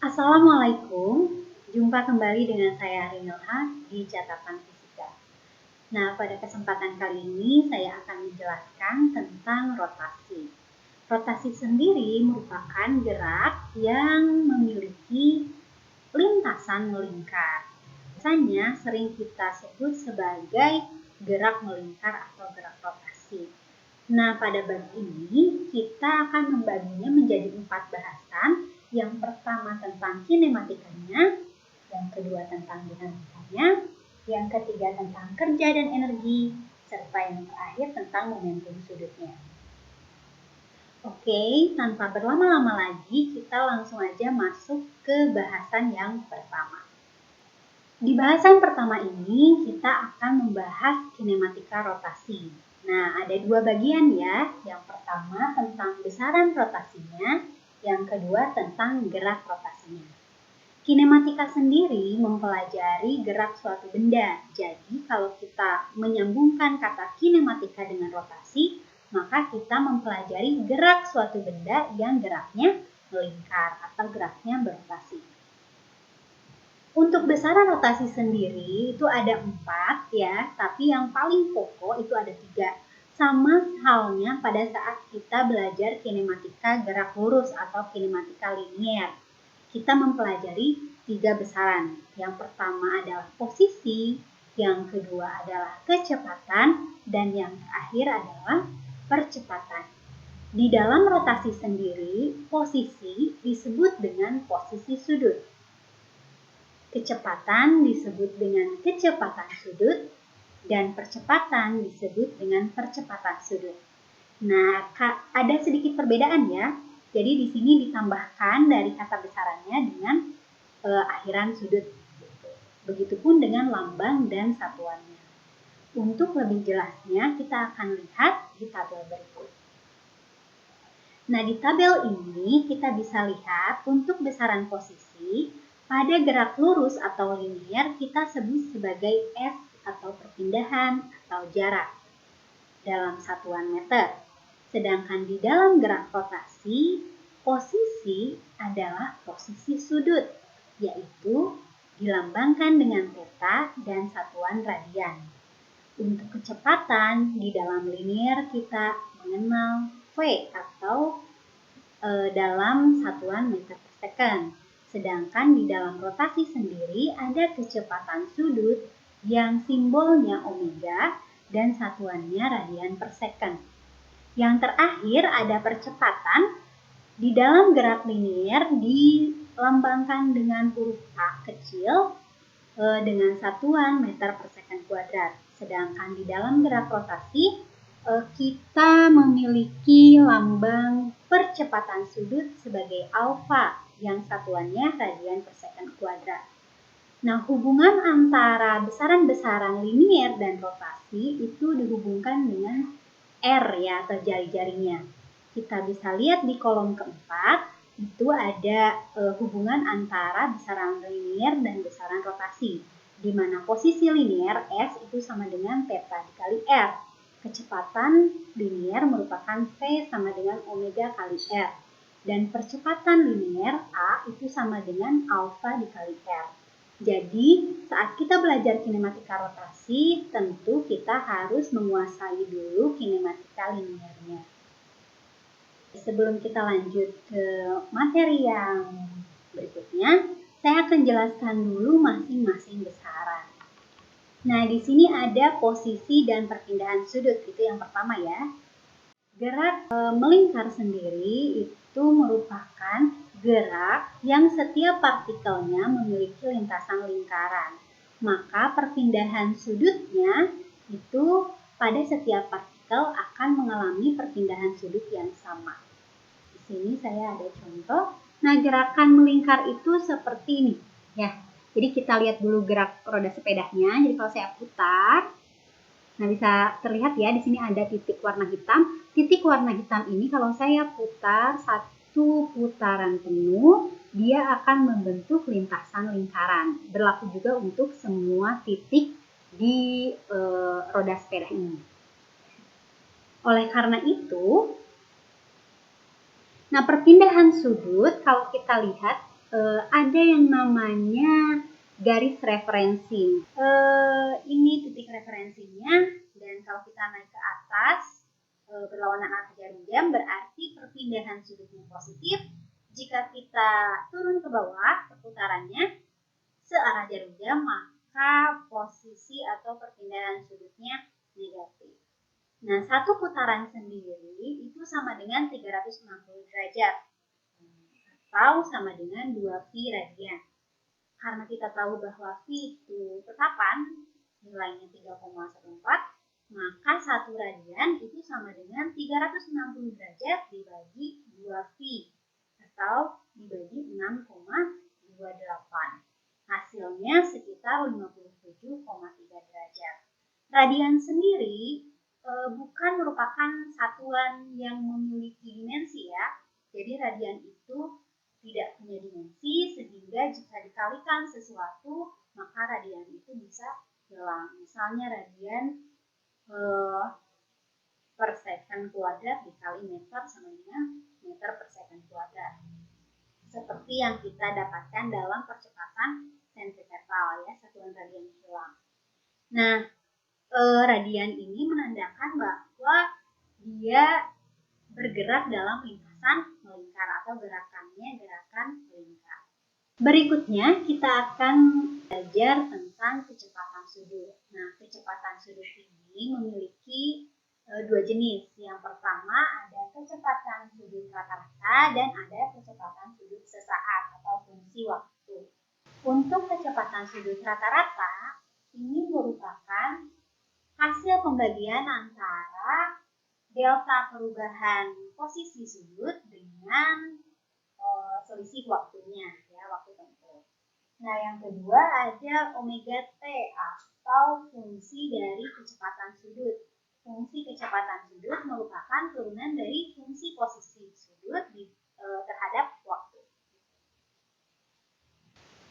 Assalamualaikum, jumpa kembali dengan saya Rinilha di Catatan Fisika. Nah, pada kesempatan kali ini saya akan menjelaskan tentang rotasi. Rotasi sendiri merupakan gerak yang memiliki lintasan melingkar. Biasanya sering kita sebut sebagai gerak melingkar atau gerak rotasi. Nah, pada bab ini kita akan membaginya menjadi 4 bahasan. Yang pertama tentang kinematikanya, yang kedua tentang dinamikanya, yang ketiga tentang kerja dan energi, serta yang terakhir tentang momentum sudutnya. Oke, tanpa berlama-lama lagi, kita langsung aja masuk ke bahasan yang pertama. Di bahasan pertama ini, kita akan membahas kinematika rotasi. Nah, ada 2 bagian ya. Yang pertama tentang besaran rotasinya, yang kedua tentang gerak rotasinya. Kinematika sendiri mempelajari gerak suatu benda. Jadi, kalau kita menyambungkan kata kinematika dengan rotasi, maka kita mempelajari gerak suatu benda yang geraknya melingkar atau geraknya berotasi. Untuk besaran rotasi sendiri itu ada 4 ya, tapi yang paling pokok itu ada 3. Sama halnya pada saat kita belajar kinematika gerak lurus atau kinematika linier. Kita mempelajari 3 besaran. Yang pertama adalah posisi, yang kedua adalah kecepatan, dan yang terakhir adalah percepatan. Di dalam rotasi sendiri, posisi disebut dengan posisi sudut. Kecepatan disebut dengan kecepatan sudut, dan percepatan disebut dengan percepatan sudut. Nah, ada sedikit perbedaan ya. Jadi di sini ditambahkan dari kata besarannya dengan akhiran sudut. Begitupun dengan lambang dan satuannya. Untuk lebih jelasnya, kita akan lihat di tabel berikut. Nah, di tabel ini kita bisa lihat untuk besaran posisi, pada gerak lurus atau linier kita sebut sebagai S atau perpindahan atau jarak dalam satuan meter. Sedangkan di dalam gerak rotasi, posisi adalah posisi sudut, yaitu dilambangkan dengan theta dan satuan radian. Untuk kecepatan di dalam linier kita mengenal V atau dalam satuan meter per second. Sedangkan di dalam rotasi sendiri ada kecepatan sudut yang simbolnya omega dan satuannya radian per second. Yang terakhir ada percepatan. Di dalam gerak linier dilambangkan dengan huruf A kecil dengan satuan meter per second kuadrat. Sedangkan di dalam gerak rotasi kita memiliki lambang percepatan sudut sebagai alfa yang satuannya radian per second kuadrat. Nah, hubungan antara besaran-besaran linier dan rotasi itu dihubungkan dengan R ya, atau jari-jarinya. Kita bisa lihat di kolom keempat, itu ada hubungan antara besaran linier dan besaran rotasi, di mana posisi linier S itu sama dengan theta dikali R. Kecepatan linier merupakan V sama dengan omega kali R. Dan percepatan linier A itu sama dengan alfa dikali R. Jadi, saat kita belajar kinematika rotasi, tentu kita harus menguasai dulu kinematika liniernya. Sebelum kita lanjut ke materi yang berikutnya, saya akan jelaskan dulu masing-masing besaran. Nah, di sini ada posisi dan perpindahan sudut, itu yang pertama ya. Gerak melingkar sendiri itu merupakan gerak yang setiap partikelnya memiliki lintasan lingkaran. Maka perpindahan sudutnya itu pada setiap partikel akan mengalami perpindahan sudut yang sama. Di sini saya ada contoh. Nah, gerakan melingkar itu seperti ini ya. Jadi kita lihat dulu gerak roda sepedanya. Jadi kalau saya putar, nah bisa terlihat ya di sini ada titik warna hitam. Titik warna hitam ini kalau saya putar satu putaran penuh, dia akan membentuk lintasan lingkaran. Berlaku juga untuk semua titik di roda sepeda ini. Oleh karena itu, nah perpindahan sudut kalau kita lihat ada yang namanya garis referensi. Ini titik referensinya, dan kalau kita naik ke atas berlawanan arah jarum jam berarti perpindahan sudutnya positif. Jika kita turun ke bawah perputarannya searah jarum jam, maka posisi atau perpindahan sudutnya negatif. Nah, satu putaran sendiri itu sama dengan 360 derajat atau sama dengan 2π radian. Karena kita tahu bahwa π itu tetapan, nilainya 3,14, maka 1 radian itu sama dengan 360 derajat dibagi 2π atau dibagi 6,28. Hasilnya sekitar 57,3 derajat. Radian sendiri bukan merupakan satuan yang memiliki dimensi ya. Jadi radian itu tidak punya dimensi, sehingga jika dikalikan sesuatu maka radian itu bisa hilang. Misalnya radian per second kuadrat dikali meter sama dengan meter per second kuadrat. Seperti yang kita dapatkan dalam percepatan sentripetal ya, satuan radian hilang. Nah, radian ini menandakan bahwa dia bergerak dalam lintasan melingkar atau gerakannya gerakan melingkar. Berikutnya kita akan belajar tentang kecepatan sudut. Nah, kecepatan sudut ini memiliki dua jenis. Yang pertama ada kecepatan sudut rata-rata dan ada kecepatan sudut sesaat atau fungsi waktu. Untuk kecepatan sudut rata-rata ini merupakan hasil pembagian antara delta perubahan posisi sudut dengan selisih waktunya, ya, waktu tempuh. Nah, yang kedua ada omega t atau fungsi dari kecepatan sudut. Fungsi kecepatan sudut merupakan turunan dari fungsi posisi sudut terhadap waktu.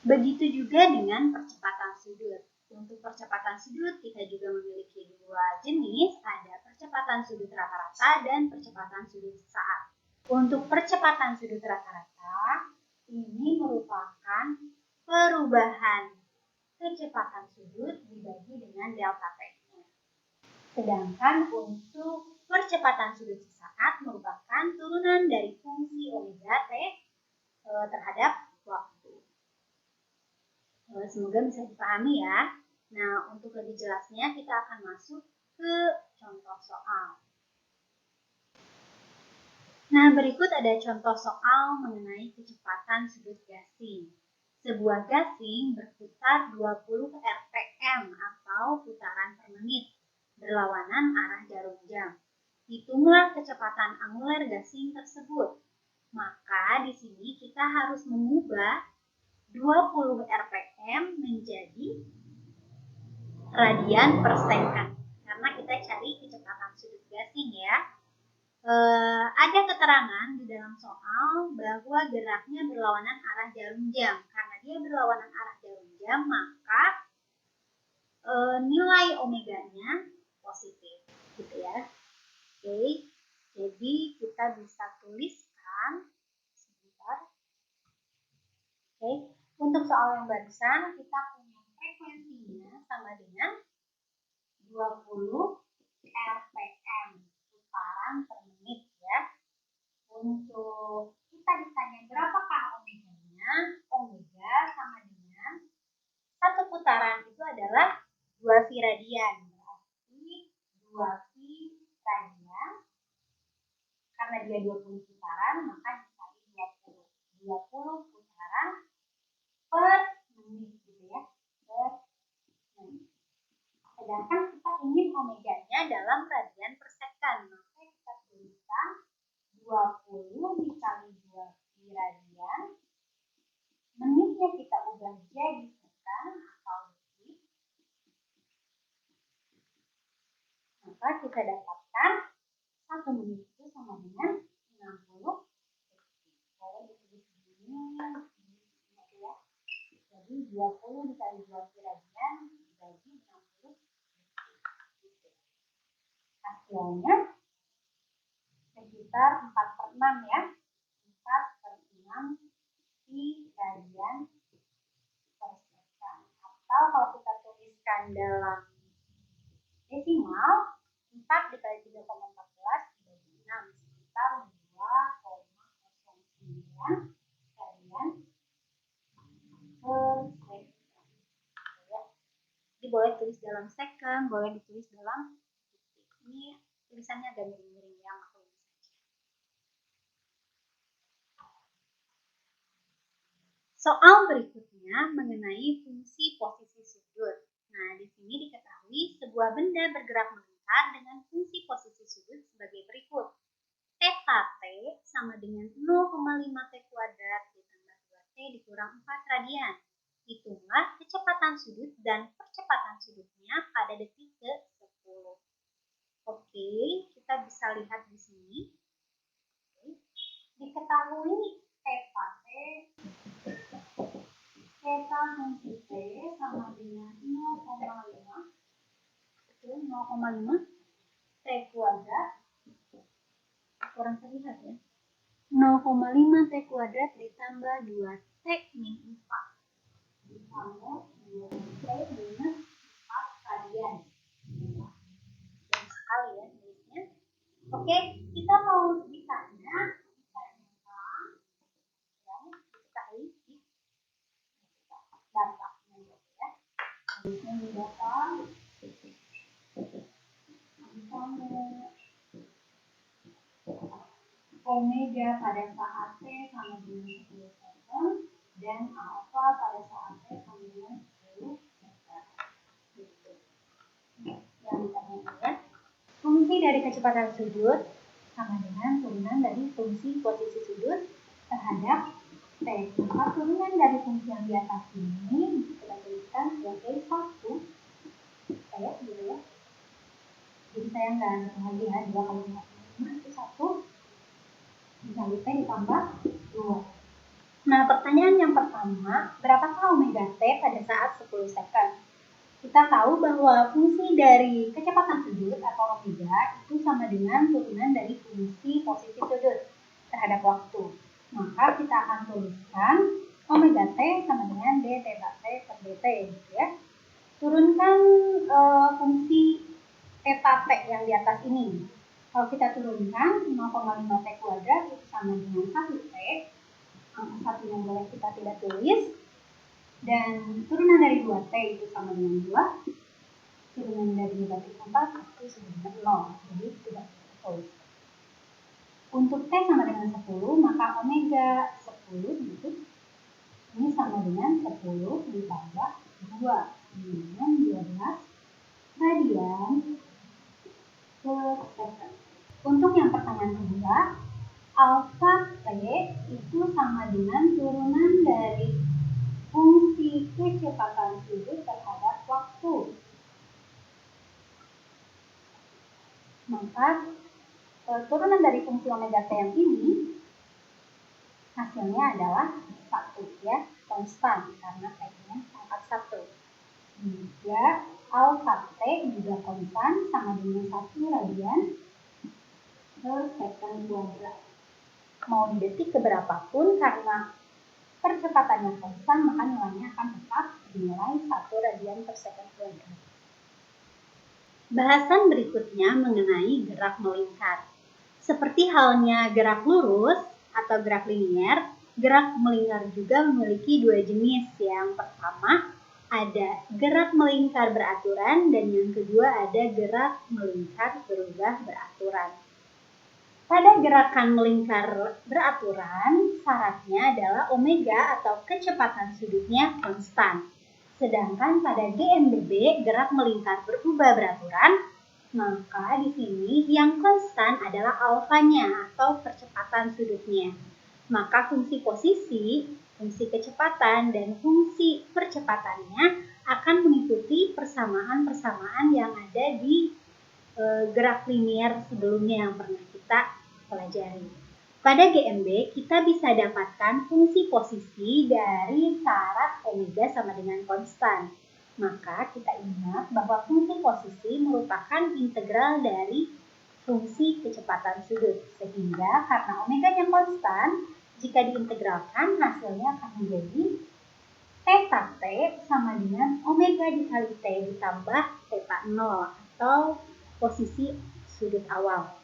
Begitu juga dengan percepatan sudut. Untuk percepatan sudut kita juga memiliki dua jenis, ada percepatan sudut rata-rata dan percepatan sudut sesaat. Untuk percepatan sudut rata-rata ini merupakan perubahan kecepatan sudut dibagi dengan delta t-nya. Sedangkan untuk percepatan sudut sesaat merupakan turunan dari fungsi omega t terhadap waktu. Semoga bisa dipahami ya. Nah, untuk lebih jelasnya kita akan masuk ke contoh soal. Nah, berikut ada contoh soal mengenai kecepatan sudut gasing. Sebuah gasing berputar 20 rpm atau putaran per menit, berlawanan arah jarum jam. Hitunglah kecepatan angular gasing tersebut. Maka di sini kita harus mengubah 20 rpm menjadi radian per second, karena kita cari kecepatan sudut gasing ya. Ada keterangan di dalam soal bahwa geraknya berlawanan arah jarum jam. Karena dia berlawanan arah jarum jam, maka nilai omeganya positif, gitu ya. Oke, jadi kita bisa tuliskan sebentar. Oke, untuk soal yang barusan kita punya frekuensinya sama dengan 20 rpm putaran per menit ya. Untuk kita ditanya berapakah omeganya, omega sama dengan satu putaran itu adalah 2π radian. Berarti 2π radian, karena dia 20 putaran maka dikali 20 putaran per menit gitu ya, per menit. Sedangkan kita ingin omeganya dalam radian per second, maka kita tuliskan 20 dikali 2π radian, menitnya kita ubah jadi second atau detik, maka kita dapatkan 1 menit itu sama dengan 60 detik. Kalau ditulis begini ya, jadi 20 dikali 2π radian dibagi 60 detik. Hasilnya sekitar 4/6 ya, 4/6 berarti radian per second. Atau kalau kita tuliskan dalam desimal, 4 dikali 3,14 dibagi 6 sekitar 2,09 radian per second. Jadi boleh tulis dalam second, boleh ditulis dalam detik. Ini tulisannya agak miring-miring ya, maklum saja. Soal berikutnya mengenai fungsi posisi sudut. Nah, di sini diketahui sebuah benda bergerak melingkar dengan fungsi posisi sudut sebagai berikut. Theta T sama dengan 0,5 T kuadrat ditambah 2T dikurang 4 radian. Hitunglah kecepatan sudut dan percepatan sudutnya pada detik ke-10. Oke, kita bisa lihat di sini. Diketahui theta T, theta fungsi T sama dengan 0,5 T kuadrat, kurang terlihat ya, 0,5 T kuadrat ditambah 2T min 4 ditambah 2T minus 4 radian. Jauh sekali ya tulisnya. Oke, kita mau ditanya yang diketahui di data ya. Ini data omega pada saat T sama dengan 10 second dan alpha pada saat T sama dengan 10 second. Yang ditanyakan ya. Fungsi dari kecepatan sudut sama dengan turunan dari fungsi posisi sudut terhadap T. Maka turunan dari fungsi yang di atas ini kita tuliskan sebagai 1. Kayak gitu ya. Jadi saya nggak lagi ya 2 kali 5 itu 1 dikali T ditambah 2. Nah, pertanyaan yang pertama, berapakah omega T pada saat 10 second? Kita tahu bahwa fungsi dari kecepatan sudut atau omega itu sama dengan turunan dari fungsi posisi sudut terhadap waktu. Maka kita akan tuliskan omega T sama dengan d theta T per dt gitu ya. Turunkan fungsi theta T yang di atas ini. Kalau kita turunkan 0,5 T kuadrat itu sama dengan 1 T. Angka 1 yang boleh kita tidak tulis. Dan turunan dari 2T itu sama dengan 2. Turunan dari negatif 4 itu sama dengan 0. Jadi tidak tulis. Untuk T sama dengan 10, maka omega 10 gitu. Ini sama dengan 10 ditambah 2 dengan 12 radian per second. Untuk yang pertanyaan kedua, alpha T itu sama dengan turunan dari fungsi kecepatan sudut terhadap waktu. Maka turunan dari fungsi omega T yang ini hasilnya adalah 1 ya, konstan karena T-nya angkat 1. Juga alpha T juga konstan sama dengan 1 radian per second kuadrat. Mau di detik keberapapun karena percepatannya konstan, maka nilainya akan tetap dinilai 1 radian per second kuadrat. Bahasan berikutnya mengenai gerak melingkar. Seperti halnya gerak lurus atau gerak linier, gerak melingkar juga memiliki 2 jenis. Yang pertama ada gerak melingkar beraturan dan yang kedua ada gerak melingkar berubah beraturan. Pada gerakan melingkar beraturan, syaratnya adalah omega atau kecepatan sudutnya konstan. Sedangkan pada GMBB, gerak melingkar berubah beraturan, maka di sini yang konstan adalah alfanya atau percepatan sudutnya. Maka fungsi posisi, fungsi kecepatan, dan fungsi percepatannya akan mengikuti persamaan-persamaan yang ada di gerak linier sebelumnya yang pernah kita pelajari. Pada GMB, kita bisa dapatkan fungsi posisi dari syarat omega sama dengan konstan. Maka kita ingat bahwa fungsi posisi merupakan integral dari fungsi kecepatan sudut. Sehingga karena omeganya konstan, Jika diintegralkan, hasilnya akan menjadi theta T sama dengan omega dikali T ditambah theta 0 atau posisi sudut awal.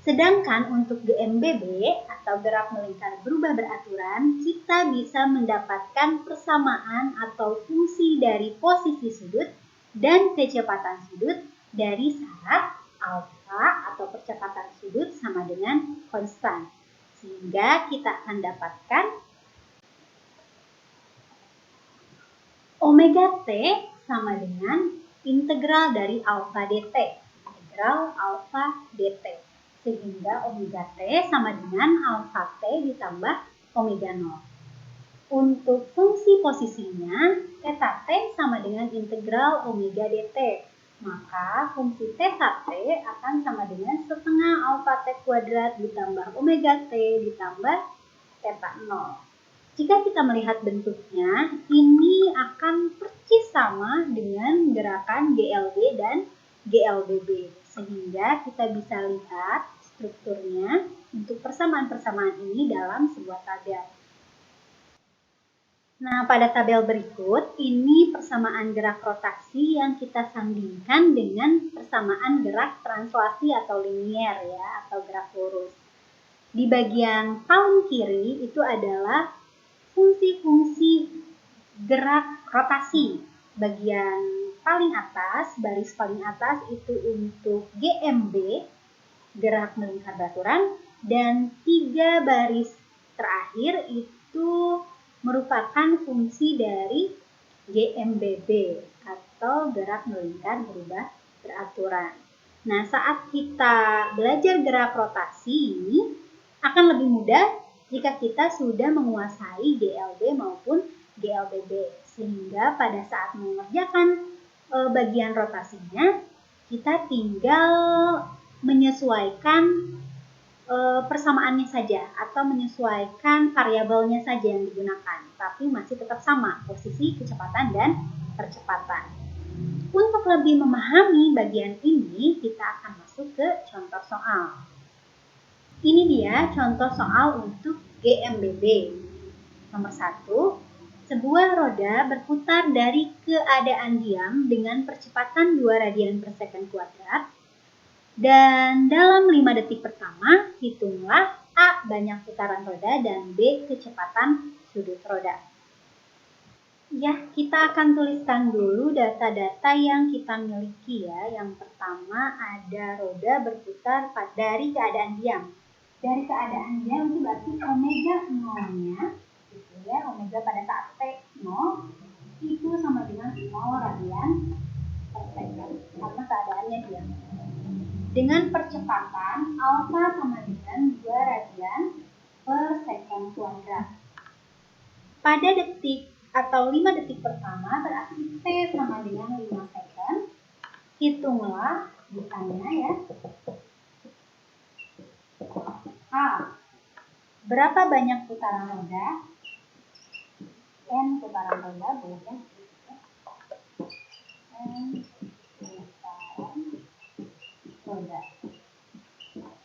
Sedangkan untuk GMBB atau gerak melingkar berubah beraturan, kita bisa mendapatkan persamaan atau fungsi dari posisi sudut dan kecepatan sudut dari syarat alfa atau percepatan sudut sama dengan konstan. Sehingga kita akan dapatkan omega T sama dengan integral dari alfa dt. Integral alfa dt. Sehingga omega T sama dengan alfa T ditambah omega 0. Untuk fungsi posisinya, theta T sama dengan integral omega dt. Maka fungsi theta T akan sama dengan setengah alfa T kuadrat ditambah omega T ditambah theta 0. Jika kita melihat bentuknya, ini akan persis sama dengan gerakan GLB dan GLBB. Sehingga kita bisa lihat strukturnya untuk persamaan-persamaan ini dalam sebuah tabel. Nah, pada tabel berikut, ini persamaan gerak rotasi yang kita sandingkan dengan persamaan gerak translasi atau linier ya, atau gerak lurus. Di bagian paling kiri itu adalah fungsi-fungsi gerak rotasi. Bagian paling atas, baris paling atas itu untuk GMB, gerak melingkar beraturan, dan 3 baris terakhir itu merupakan fungsi dari GMBB atau gerak melingkar berubah beraturan. Nah, saat kita belajar gerak rotasi ini akan lebih mudah jika kita sudah menguasai GLB maupun GLBB, sehingga pada saat mengerjakan bagian rotasinya kita tinggal menyesuaikan persamaannya saja atau menyesuaikan variabelnya saja yang digunakan, tapi masih tetap sama posisi kecepatan dan percepatan. Untuk lebih memahami bagian ini, kita akan masuk ke contoh soal. Ini dia contoh soal untuk GMBB. Nomor 1, sebuah roda berputar dari keadaan diam dengan percepatan 2 radian per second kuadrat. Dan dalam 5 detik pertama, hitunglah A banyak putaran roda dan B kecepatan sudut roda. Ya, kita akan tuliskan dulu data-data yang kita miliki ya. Yang pertama ada roda berputar dari keadaan diam. Dari keadaan diam itu berarti omega 0-nya, gitu ya, omega pada saat T0 itu sama dengan 0 radian per second, karena keadaannya diam. Dengan percepatan alfa sama dengan 2 radian per second kuadrat. Pada detik atau 5 detik pertama berarti T sama dengan 5 second. Hitunglah ditanya ya. A. Berapa banyak putaran roda? N putaran roda, boleh ya? N putaran roda.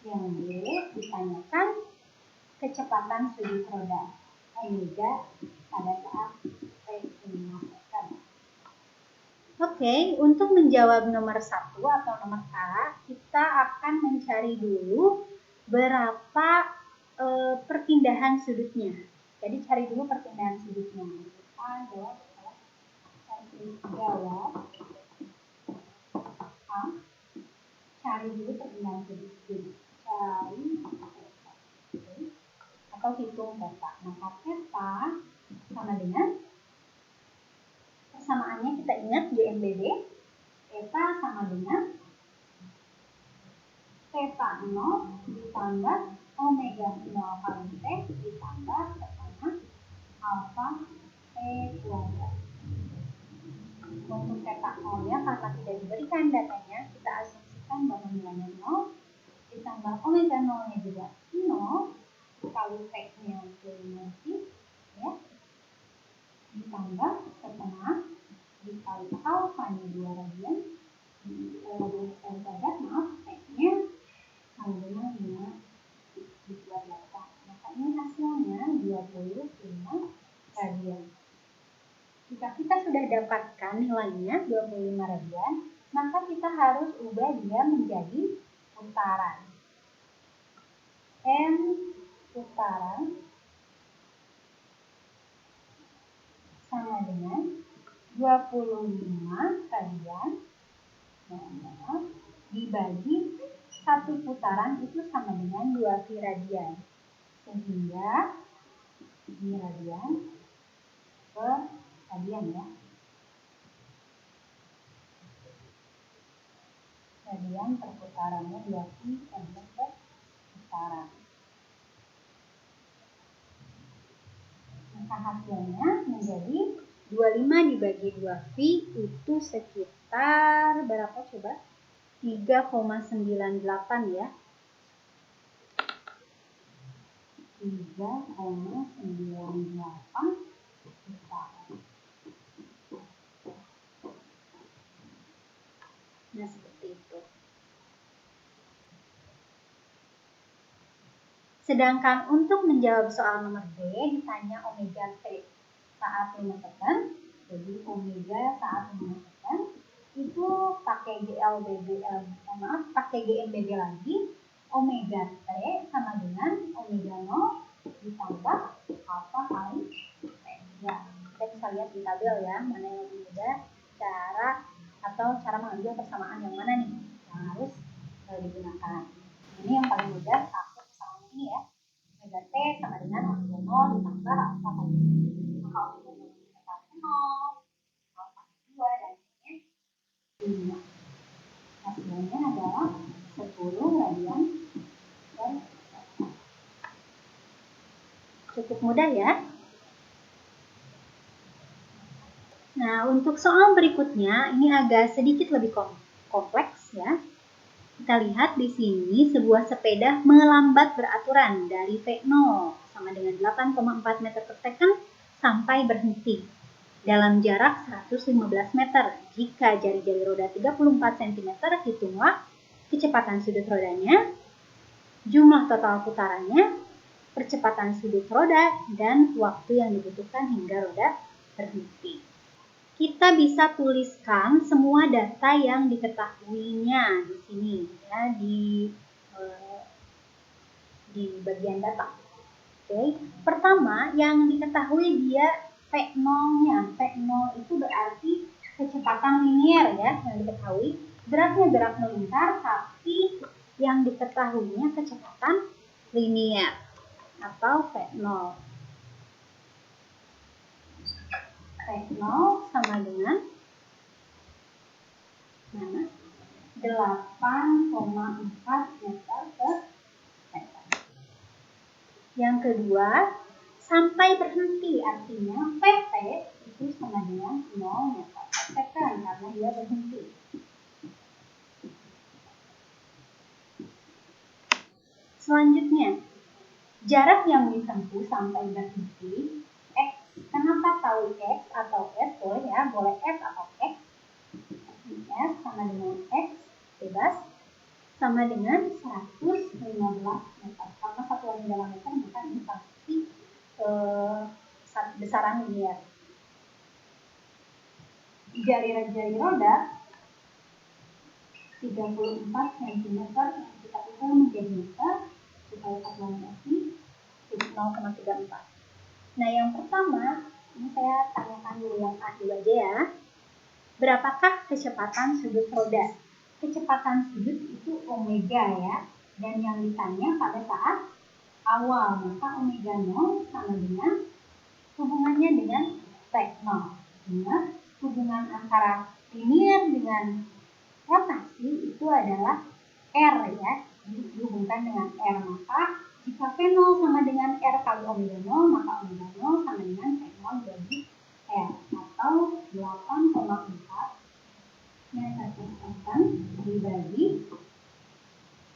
Yang B ditanyakan kecepatan sudut roda omega pada saat T5 second. Oke, untuk menjawab nomor 1 atau nomor A, kita akan mencari dulu berapa perpindahan sudutnya. Jadi cari dulu perpindahan sudutnya. Kita jawab A. Cari dulu perpindahan sudut. Cari atau hitung theta. Maka theta sama dengan persamaannya kita ingat GMBB. Theta sama dengan theta 0 ditambah omega 0 kali T ditambah setengah alfa T kuadrat. Untuk theta 0 nya karena tidak diberikan datanya, kita asumsikan bahwa nilainya 0 ditambah omega 0 nya juga 0 kali T nya nanti ya, ditambah setengah dikali alfa nya 2 radian kuadrat, maaf, T nya sama dengan 5 dibuat 8. Maka ini 25 radian. Jika kita sudah dapatkan nilainya 25 radian, maka kita harus ubah dia menjadi putaran. M putaran sama dengan 25 radian dibagi 1 putaran itu sama dengan 2 V radian. Sehingga ini radian per radian ya. Radian per putarannya 2 V radian per putaran. Maka hasilnya menjadi 25 dibagi 2 V itu sekitar berapa coba? 3,98 ya. 3,98 putaran. Nah, seperti itu. Sedangkan untuk menjawab soal nomor B ditanya omega T saat 5 second. Jadi omega saat 5 second itu pakai pakai GMBB lagi. Omega T sama dengan omega 0 ditambah alpha kali T. Ya, kita bisa lihat di tabel ya, mana yang lebih mudah cara mengambil persamaan yang mana nih yang harus digunakan. Ini yang paling mudah pakai persamaan ini ya. Omega T sama dengan omega 0 ditambah alpha kali T. Maka omega 0 ditambah 0, alpha 2 dan T 5. Hasilnya adalah 10 radian per second. Cukup mudah ya. Nah, untuk soal berikutnya ini agak sedikit lebih kompleks ya. Kita lihat di sini sebuah sepeda melambat beraturan dari V0 sama dengan 8,4 meter per second sampai berhenti dalam jarak 115 meter. Jika jari-jari roda 34 cm, hitunglah kecepatan sudut rodanya, jumlah total putarannya, percepatan sudut roda, dan waktu yang dibutuhkan hingga roda berhenti. Kita bisa tuliskan semua data yang diketahuinya di sini ya, di bagian data. Oke. Pertama yang diketahui dia V0-nya. V0 itu berarti kecepatan linier ya yang diketahui. Geraknya gerak melingkar, tapi yang diketahuinya kecepatan linier atau V0. V0 sama dengan 8,4 meter per second. Yang kedua, sampai berhenti, artinya PT itu sama dengan 0 meter per second karena dia berhenti. Selanjutnya, jarak yang ditempuh sampai berhenti X. Kenapa tahu X atau S? Boleh ya, boleh S atau X. S sama dengan X bebas sama dengan 115 meter. Karena satuannya dalam meter, maka ini pasti besaran linear. Jari-jari roda 34 cm kita ubah menjadi meter supaya satuannya 0,34. Nah, yang pertama ini saya tanyakan dulu yang A dulu aja ya. Berapakah kecepatan sudut roda? Kecepatan sudut itu omega ya. Dan yang ditanya pada saat awal, maka omega 0 sama dengan hubungannya dengan sek 0. Ingat, hubungan antara linear dengan rotasi itu adalah R ya. Dihubungkan dengan R, maka jika V0 sama dengan R kali omega 0, maka omega 0 sama dengan V0 dibagi R, atau 8,4 meter per second dibagi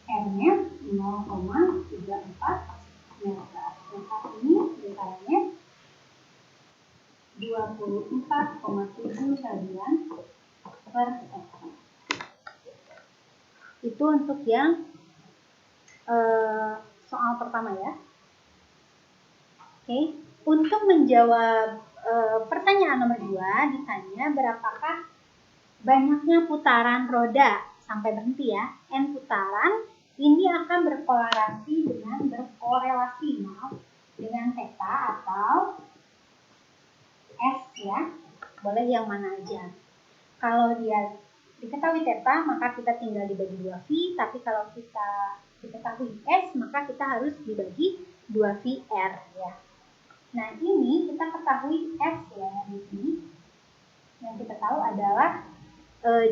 R-nya 0,34 meter. Maka ini besarnya 24,7 radian per second. Itu untuk yang soal pertama ya. Oke. Untuk menjawab pertanyaan nomor 2, ditanya berapakah banyaknya putaran roda sampai berhenti ya. N putaran ini akan berkorelasi dengan theta atau S ya. Boleh yang mana aja. Kalau dia diketahui theta, maka kita tinggal dibagi 2V, tapi kalau kita diketahui S, maka kita harus dibagi 2VR ya. Nah, ini kita ketahui S ya di sini. Yang kita tahu adalah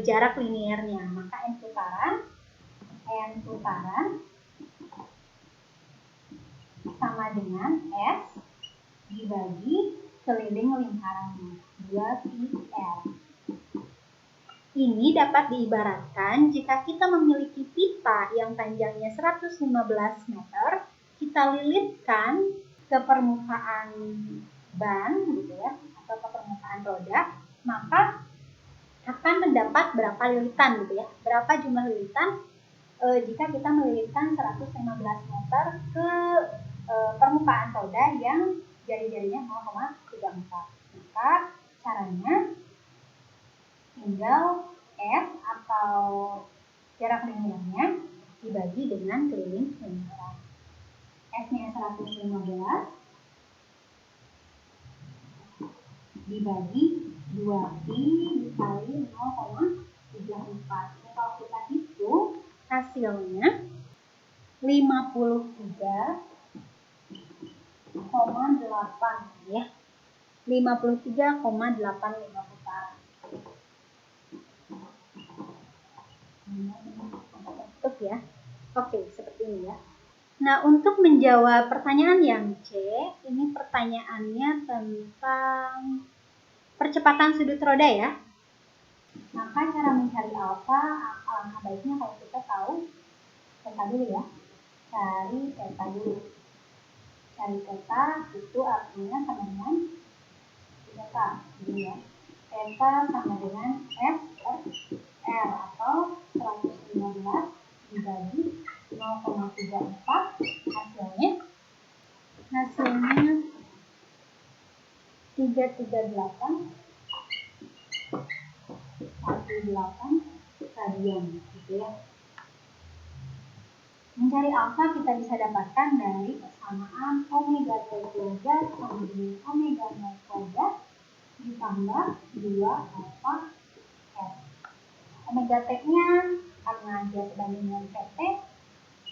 jarak linearnya. Maka N putaran sama dengan S dibagi keliling lingkarannya, 2πr. Ini dapat diibaratkan jika kita memiliki pipa yang panjangnya 115 meter, kita lilitkan ke permukaan ban gitu ya, atau ke permukaan roda, maka akan mendapat berapa lilitan gitu ya. Berapa jumlah lilitan jika kita melilitkan 115 meter ke permukaan roda yang jari-jarinya 0,34. Maka caranya tinggal F atau jarak linearnya dibagi dengan keliling lingkaran. S-nya 115 dibagi 2pi dikali 0,34. Kalau kita hitung hasilnya 53,8 ya. 53,85 putaran. Tutup ya. Oke, seperti ini ya. Nah, untuk menjawab pertanyaan yang C, ini pertanyaannya tentang percepatan sudut roda ya. Maka cara mencari alfa, alangkah baiknya kalau kita tahu theta dulu ya. Cari theta dulu. Cari theta itu artinya sama dengan theta, gitu ya. Theta sama dengan F per R atau 115 dibagi 0,34, hasilnya 338,18 radian gitu ya. Mencari alfa kita bisa dapatkan dari persamaan omega T kuadrat sama dengan omega 0 kuadrat ditambah 2 alfa S. Omega T-nya karena dia sebanding dengan PT,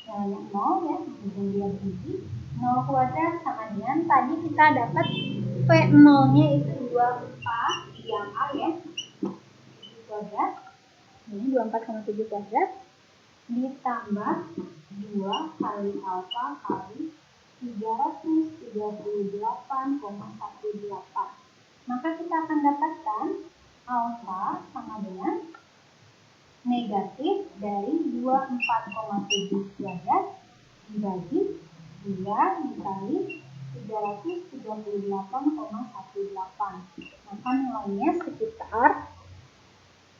nilainya 0 ya, kemudian dia berhenti. 0 kuadrat sama dengan tadi kita dapat V0-nya itu 24 yang A ya, 7 kuadrat, ini 24,7 kuadrat, ditambah 2 kali alfa kali 338,18. Maka kita akan dapatkan alfa sama dengan negatif dari 24,7 kuadrat dibagi 2 dikali 338,18. Maka nilainya sekitar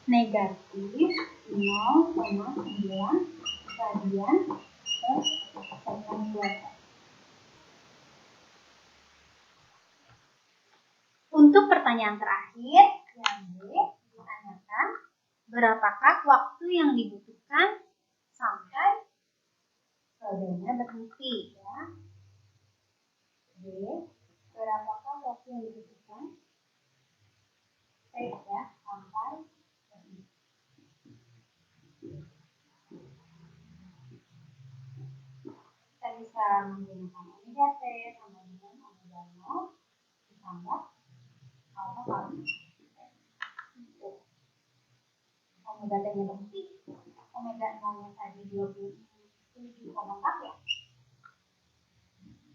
negatif 0,9 radian per second kuadrat. Untuk pertanyaan terakhir, yang B, ditanyakan berapakah waktu yang dibutuhkan sampai rodanya berhenti ya. B, berapakah waktu yang dibutuhkan ya sampai berhenti. Kita bisa menggunakan omega T sama dengan omega 0 ditambah alfa kali omega T-nya berhenti, omega 0-nya tadi 27,4 ya.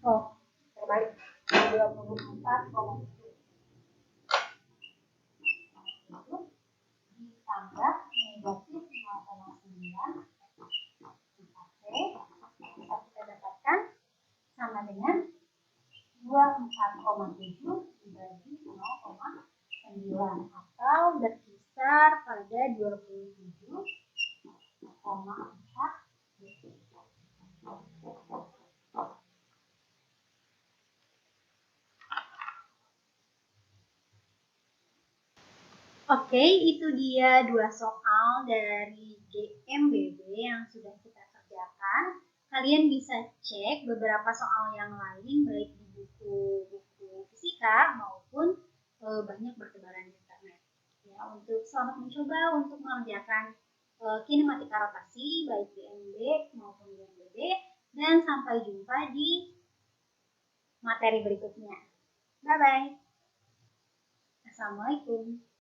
Oh, terbalik 24,7 ditambah negatif 0,9 bisa kita dapatkan sama dengan 24,7 dibagi 0,9 atau berkisar pada 27,4 detik. Oke, itu dia 2 soal dari GMBB yang sudah kita kerjakan. Kalian bisa cek beberapa soal yang lain baik di buku-buku fisika maupun banyak bertebaran di internet. Ya, untuk selamat mencoba untuk mengerjakan kinematika rotasi baik GMB maupun GMBB, dan sampai jumpa di materi berikutnya. Bye bye. Assalamualaikum.